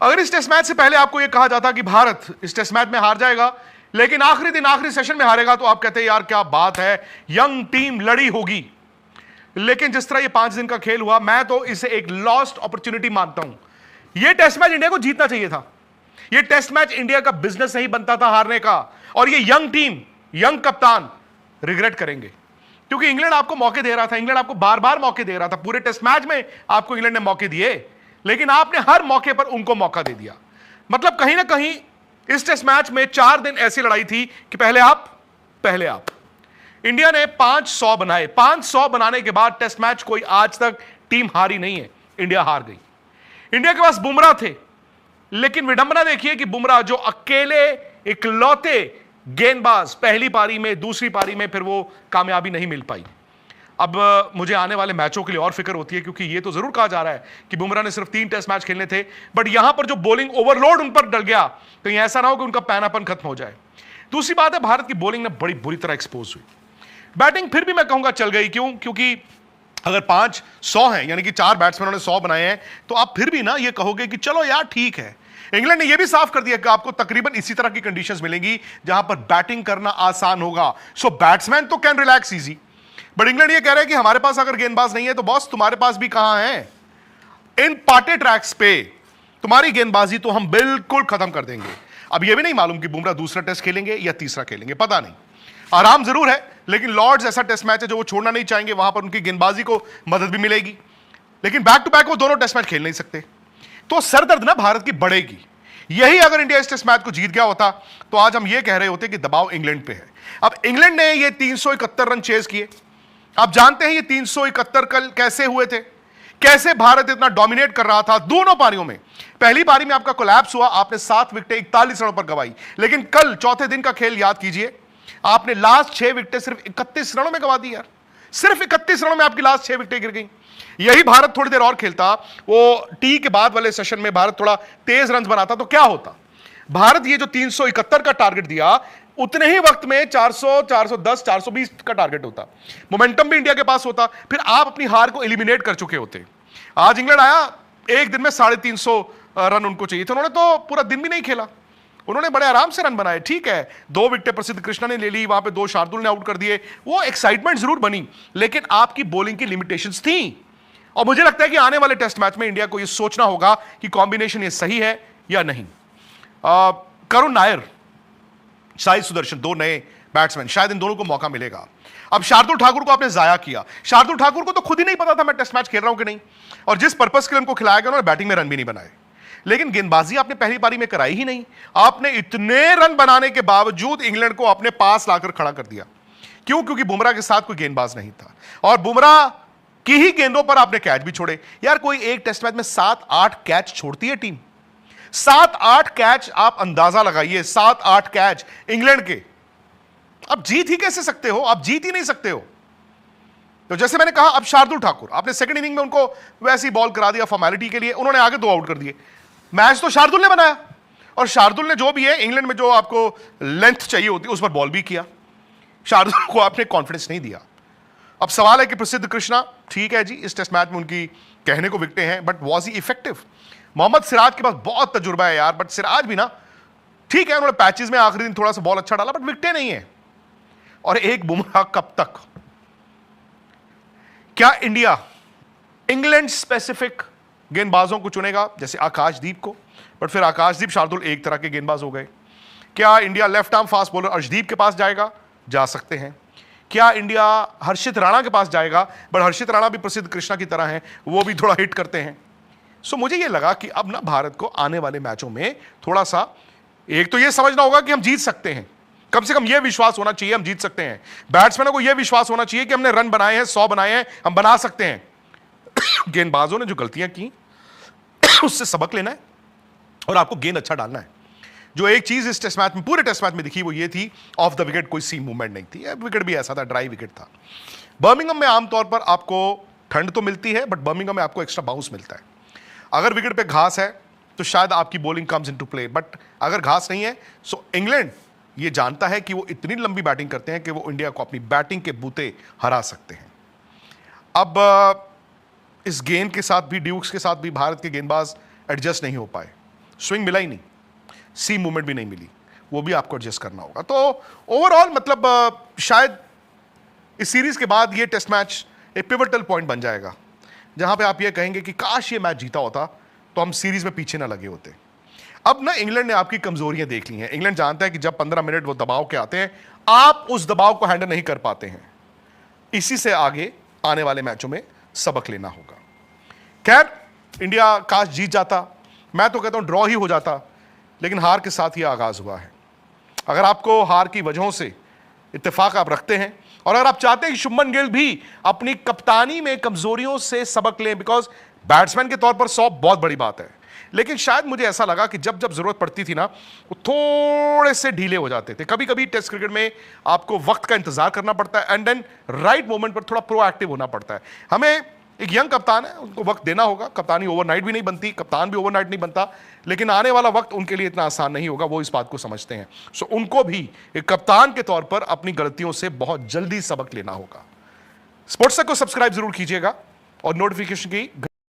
अगर इस test match से पहले आपको यह कहा जाता कि भारत इस टेस्ट मैच में हार जाएगा, लेकिन आखिरी दिन आखिरी सेशन में हारेगा, तो आप कहते यार क्या बात है, यंग टीम लड़ी होगी। लेकिन जिस तरह ये 5 दिन का खेल हुआ, मैं तो इसे एक लॉस्ट अपॉर्चुनिटी मानता हूं। यह टेस्ट मैच इंडिया को जीतना चाहिए था। यह टेस्ट मैच इंडिया का बिजनेस नहीं बनता था हारने का, और ये यंग टीम, यंग कप्तान रिग्रेट करेंगे, क्योंकि इंग्लैंड आपको मौके दे रहा था, इंग्लैंड आपको बार बार मौके दे रहा था। पूरे टेस्ट मैच में आपको इंग्लैंड ने मौके दिए, लेकिन आपने हर मौके पर उनको मौका दे दिया। मतलब कहीं ना कहीं इस टेस्ट मैच में 4 दिन ऐसी लड़ाई थी कि पहले आप। इंडिया ने 500 बनाए। 500 बनाने के बाद टेस्ट मैच कोई आज तक टीम हारी नहीं है, इंडिया हार गई। इंडिया के पास बुमराह थे, लेकिन विडंबना देखिए कि बुमराह जो अकेले इकलौते गेंदबाज, पहली पारी में, दूसरी पारी में फिर वो कामयाबी नहीं मिल पाई। अब मुझे आने वाले मैचों के लिए और फिक्र होती है, क्योंकि ये तो जरूर कहा जा रहा है कि बुमराह ने सिर्फ 3 टेस्ट मैच खेलने थे, बट यहां पर जो बॉलिंग ओवरलोड उन पर डल गया, कहीं ऐसा ना हो कि उनका पैनापन खत्म हो जाए। दूसरी बात है, भारत की बॉलिंग ने बड़ी बुरी तरह एक्सपोज हुई। बैटिंग फिर भी मैं कहूंगा चल गई। क्यों? क्योंकि अगर 500 हैं, यानी कि 4 बैट्समैनों ने 100 बनाए हैं, तो आप फिर भी ना ये कहोगे कि चलो यार ठीक है। इंग्लैंड ने यह भी साफ कर दिया कि आपको तकरीबन इसी तरह की कंडीशंस मिलेंगी जहां पर बैटिंग करना आसान होगा। सो बैट्समैन तो can relax easy, but England ये कह रहा है कि हमारे पास अगर गेंदबाज नहीं है तो बॉस तुम्हारे पास भी कहां है, इन पाटे ट्रैक्स पे तुम्हारी गेंदबाजी तो हम बिल्कुल खत्म कर देंगे। अब यह भी नहीं मालूम कि बुमराह दूसरा टेस्ट खेलेंगे या तीसरा खेलेंगे, पता नहीं। आराम जरूर है, लेकिन लॉर्ड्स ऐसा टेस्ट मैच है जो वो छोड़ना नहीं चाहेंगे, वहां पर उनकी गेंदबाजी को मदद भी मिलेगी। लेकिन बैक टू बैक वो दोनों टेस्ट मैच खेल नहीं सकते, तो सरदर्द ना भारत की बढ़ेगी। यही अगर इंडिया इस टेस्ट मैच को जीत गया होता तो आज हम ये कह रहे होते कि दबाव इंग्लैंड पे है। अब इंग्लैंड ने ये 371 रन चेज किए। आप जानते हैं ये 371 कल कैसे हुए थे, कैसे भारत इतना डोमिनेट कर रहा था दोनों पारियों में। पहली पारी में आपका कोलैप्स हुआ, आपने 7 विकेटें 41 रनों पर गंवाई, लेकिन कल चौथे दिन का खेल याद कीजिए, आपने लास्ट 6 विकेटें सिर्फ 31 रनों में गंवा दी यार। सिर्फ 31 रनों में आपकी लास्ट 6 विकेटें गिर गई। यही भारत थोड़ी देर और खेलता, वो टी के बाद वाले सेशन में भारत थोड़ा तेज रन बनाता, तो क्या होता। भारत ये जो 371 का टारगेट दिया, उतने ही वक्त में 400, 410, 420 का टारगेट होता। मोमेंटम भी इंडिया के पास होता, फिर आप अपनी हार को एलिमिनेट कर चुके होते। आज इंग्लैंड आया, एक दिन में 350 रन उनको चाहिए थे, उन्होंने तो पूरा दिन भी नहीं खेला, उन्होंने बड़े आराम से रन बनाए। ठीक है, 2 विकेटें प्रसिद्ध कृष्णा ने ले ली, वहां पे 2 शार्दुल ने आउट कर दिए, वो एक्साइटमेंट जरूर बनी, लेकिन आपकी बॉलिंग की लिमिटेशंस थी। और मुझे लगता है कि आने वाले टेस्ट मैच में इंडिया को यह सोचना होगा कि कॉम्बिनेशन ये सही है या नहीं। करुण नायर, साई सुदर्शन, 2 नए बैट्समैन, शायद इन दोनों को मौका मिलेगा। अब शार्दुल ठाकुर को आपने जाया किया। शार्दुल ठाकुर को तो खुद ही नहीं पता था मैं टेस्ट मैच खेल रहा हूं कि नहीं, और जिस पर्पस के लिए उनको खिलाया गया उन्होंने बैटिंग में रन भी नहीं बनाए। लेकिन गेंदबाजी आपने पहली पारी में कराई ही नहीं। आपने इतने रन बनाने के बावजूद इंग्लैंड को अपने पास लाकर खड़ा कर दिया। क्यों? क्योंकि बुमराह के साथ कोई गेंदबाज नहीं था, और बुमराह की ही गेंदों पर आपने कैच भी छोड़े। यार कोई एक टेस्ट मैच में 7-8 कैच छोड़ती है टीम, 7-8 कैच, आप अंदाजा लगाइए, 7-8 कैच इंग्लैंड के। अब जीत ही कैसे सकते हो, आप जीत ही नहीं सकते हो। तो जैसे मैंने कहा, अब शार्दुल ठाकुर, आपने सेकंड इनिंग में उनको वैसी बॉल करा दिया फॉर्मेलिटी के लिए, उन्होंने आगे 2 आउट कर दिए। मैच तो शार्दुल ने बनाया, और शार्दुल ने जो भी है, इंग्लैंड में जो आपको लेंथ चाहिए होती है उस पर बॉल भी किया। शार्दुल को आपने कॉन्फिडेंस नहीं दिया। अब सवाल है कि प्रसिद्ध कृष्णा, ठीक है जी, इस टेस्ट मैच में उनकी कहने को विकेटें हैं, but was he effective? Mohammed Siraj के पास बहुत तजुर्बा है यार, बट सिराज भी ना ठीक है, उन्होंने पैचेस में आखिरी दिन थोड़ा सा बॉल अच्छा डाला, बट विकेटें नहीं है। और एक बुमराह कब तक? क्या इंडिया इंग्लैंड स्पेसिफिक गेंदबाजों को चुनेगा, जैसे आकाशदीप को, बट फिर आकाशदीप शार्दुल एक तरह के गेंदबाज हो गए। क्या India left arm fast bowler Arshdeep के पास जाएगा? जा सकते हैं। क्या इंडिया हर्षित राणा के पास जाएगा? बट हर्षित राणा भी प्रसिद्ध कृष्णा की तरह हैं, वो भी थोड़ा हिट करते हैं। सो मुझे ये लगा कि अब ना भारत को आने वाले मैचों में थोड़ा सा, एक तो ये समझना होगा कि हम जीत सकते हैं, कम से कम ये विश्वास होना चाहिए हम जीत सकते हैं। बैट्समैनों को यह विश्वास होना चाहिए कि हमने रन बनाए हैं, 100 बनाए हैं, हम बना सकते हैं। गेंदबाजों ने जो गलतियां की उससे सबक लेना है और आपको गेंद अच्छा डालना है। जो एक चीज इस टेस्ट मैच में, पूरे टेस्ट मैच में दिखी, वो ये थी ऑफ द विकेट कोई सीम मूवमेंट नहीं थी। विकेट भी ऐसा था, ड्राई विकेट था। बर्मिंघम में आमतौर पर आपको ठंड तो मिलती है, बट बर्मिंघम में आपको एक्स्ट्रा बाउंस मिलता है। अगर विकेट पे घास है तो शायद आपकी bowling comes into play, but अगर घास नहीं है, सो इंग्लैंड ये जानता है कि वो इतनी लंबी बैटिंग करते हैं कि वो इंडिया को अपनी बैटिंग के बूते हरा सकते हैं। अब इस गेंद के साथ भी, ड्यूक्स के साथ भी भारत के गेंदबाज एडजस्ट नहीं हो पाए। स्विंग मिला ही नहीं, सी मूवमेंट भी नहीं मिली, वो भी आपको एडजस्ट करना होगा। तो ओवरऑल मतलब शायद इस सीरीज के बाद ये टेस्ट मैच एक पिवटल पॉइंट बन जाएगा, जहां पे आप ये कहेंगे कि काश ये मैच जीता होता तो हम सीरीज में पीछे ना लगे होते। अब ना इंग्लैंड ने आपकी कमजोरियां देख ली हैं। इंग्लैंड जानता है कि जब 15 मिनट वो दबाव के आते हैं, आप उस दबाव को हैंडल नहीं कर पाते हैं। इसी से आगे आने वाले मैचों में सबक लेना होगा। खैर, इंडिया काश जीत जाता, मैं तो कहता हूं ड्रॉ ही हो जाता, लेकिन हार के साथ ही आगाज हुआ है। अगर आपको हार की वजहों से इत्तेफाक आप रखते हैं, और अगर आप चाहते हैं कि शुभमन गिल भी अपनी कप्तानी में कमजोरियों से सबक लें, बिकॉज बैट्समैन के तौर पर 100 बहुत बड़ी बात है, लेकिन शायद मुझे ऐसा लगा कि जब जब जरूरत पड़ती थी ना, वो थोड़े से ढीले हो जाते थे। कभी कभी टेस्ट क्रिकेट में आपको वक्त का इंतजार करना पड़ता है, एंड देन राइट मोमेंट पर थोड़ा प्रोएक्टिव होना पड़ता है। हमें एक यंग कप्तान है, उनको वक्त देना होगा। कप्तानी ओवरनाइट भी नहीं बनती, कप्तान भी ओवरनाइट नहीं बनता, लेकिन आने वाला वक्त उनके लिए इतना आसान नहीं होगा, वो इस बात को समझते हैं। सो उनको भी एक कप्तान के तौर पर अपनी गलतियों से बहुत जल्दी सबक लेना होगा। स्पोर्ट्स तक को सब्सक्राइब जरूर कीजिएगा और नोटिफिकेशन की